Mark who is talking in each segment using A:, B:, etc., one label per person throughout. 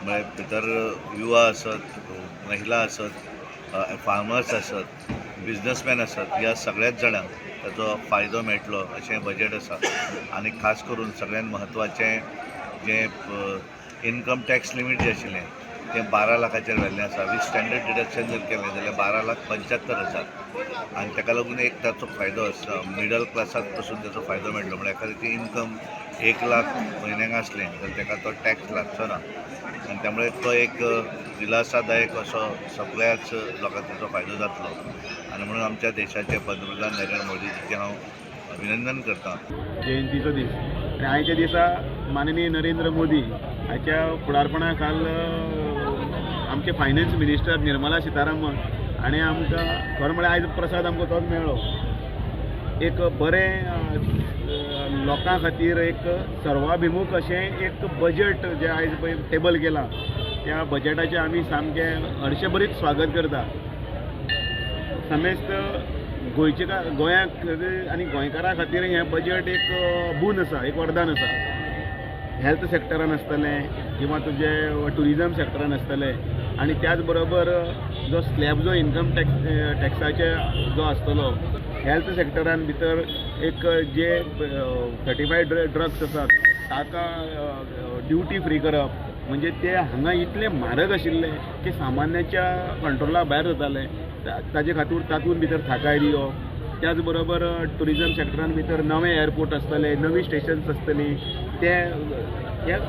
A: म्हणजे भितर युवा असत, महिला असत, फार्मर्स असत, बिझनेसमॅन असत, ह्या सगळ्याच जाणांक ताचो फायदो मेळटलो अशें बजेट आसा. आनी खास करून सगळ्यात म्हत्वाचें जे इनकम टॅक्स लिमीट जे आशिल्लें तें 12 लाखाचेर व्हेल्लें आसा. वीथ स्टँडर्ड डिडक्शन जर केलें जाल्यार 12,75,000 आनी ताका लागून एक ताचो फायदो आसा. मिडल क्लासाक पसून ताचो फायदो मेळटलो. म्हणजे एखाद्याची इनकम 1 लाख म्हयन्याक आसलें जाल्यार ताका तो टॅक्स लागचो ना. आनी त्यामुळे तो एक दिलासादायक असो सगळ्याच लोकांक ताचो फायदो जातलो. आनी म्हणून आमच्या देशाचे पंतप्रधान नरेंद्र मोदीजीचें हांव अभिनंदन करता.
B: जयंतीचो दीस आनी आयच्या दिसा माननीय नरेंद्र मोदी हाच्या फुडारपणा खाल आमचे फायनान्स मिनिस्टर निर्मला सीतारामन हाणें आमकां खरें म्हळ्यार आयज प्रसाद आमकां तोच मेळ्ळो. एक बरें लोकां खातीर एक सर्वाभिमुख अशें एक बजेट जें आयज पळय टेबल केलां त्या बजेटाचें आमी सामकें हर्षभरीत स्वागत करता. समेस्त गोंयांक आनी गोंयकारां खातीर हें बजेट एक बून आसा, एक वरदान आसा. हेल्थ सॅक्टरान आसतलें किंवा तुजें टुरिजम सॅक्टरान आसतलें आनी त्याच बरोबर जो स्लॅब जो इनकम टॅक्साचे जो आसतलो हेल्थ सॅक्टरान भितर एक जे 35 ड्रग्स आसात ताका ड्युटी फ्री करप. म्हणजे ते हांगा इतले म्हारग आशिल्ले की सामान्याच्या कंट्रोला भायर जाताले. ताजे खातीर तातूंत भितर थाकाय दिवप. त्याच बरोबर टुरिजम सॅक्टरान भितर नवे एअरपोर्ट आसतले, नवी स्टेशन्स आसतलीं, ते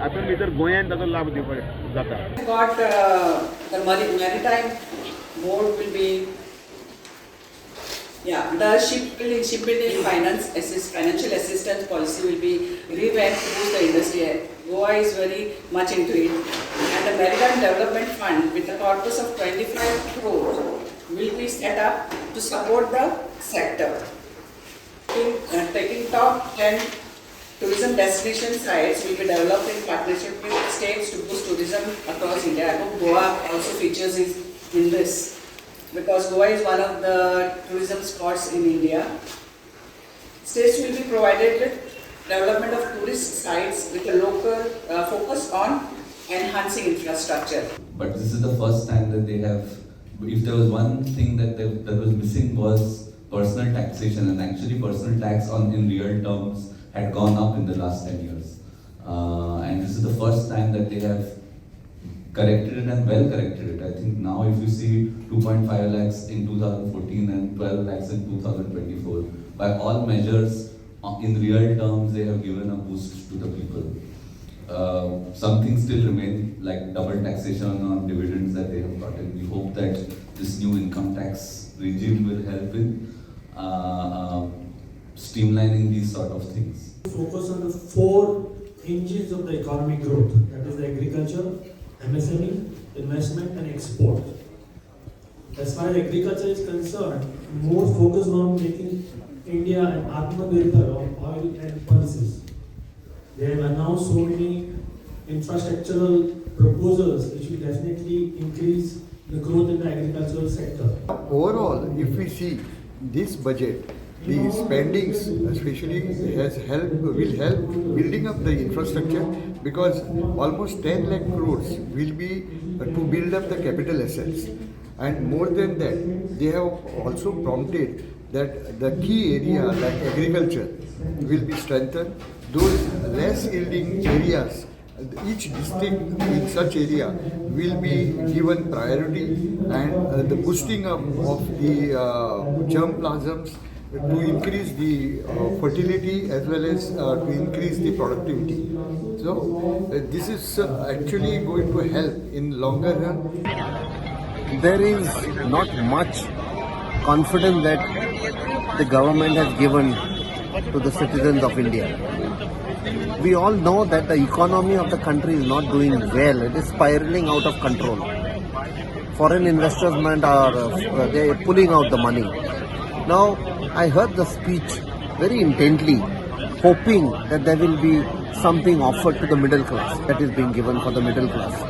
B: हातूंत भितर गोंयांत ताचो लाभ दिवपाक जाता.
C: Got the Maritime board will be the shipbuilding financial assistance policy will be revamped to boost the industry. Goa is very much into it, and the Maritime Development Fund with a corpus of 25 crores will be set up to support the sector. Taking top 10 tourism destination sites will be developed in partnership with states to boost tourism across India. I hope Goa also features in this because Goa is one of the tourism spots in India. States will be provided with development of tourist sites with a local focus on enhancing infrastructure.
D: But this is the first time that they have, if there was one thing that was missing was personal taxation, and actually personal tax in real terms had gone up in the last 10 years. And this is the first time that they have corrected it and well corrected it. I think now if you see 2.5 lakhs in 2014 and 12 lakhs in 2024, by all measures, in real terms, they have given a boost to the people. Some things still remain, like double taxation on dividends that they have gotten. We hope that this new income tax regime will help in streamlining these sort of things.
E: Focus on the 4 engines of the economic growth, that is the agriculture, MSME, investment and export. As far as agriculture is concerned, more focus on making India an Atmanirbhar on oil and pulses. They have announced so many infrastructural proposals which will definitely increase the growth in the agricultural sector.
F: Overall, if we see this budget, the spendings especially will help building up the infrastructure because almost 10 lakh crores will be to build up the capital assets. And more than that, they have also prompted that the key area like agriculture will be strengthened. Those less yielding areas, each district in such area will be given priority, and the boosting up of the germplasms to increase the fertility as well as to increase the productivity. So this is actually going to help in longer run.
G: There is not much confidence that the government has given to the citizens of India. We all know that the economy of the country is not doing well. It is spiraling out of control. Foreign investors are they pulling out the money. Now, I heard the speech very intently, hoping that there will be something offered to the middle class, that is being given for the middle class.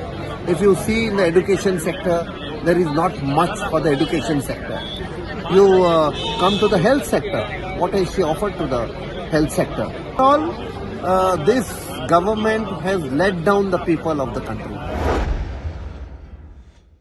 G: If you see in the education sector, there is not much for the education sector. You come to the health sector, what has she offered to the health sector? All this government has let down the people of the country.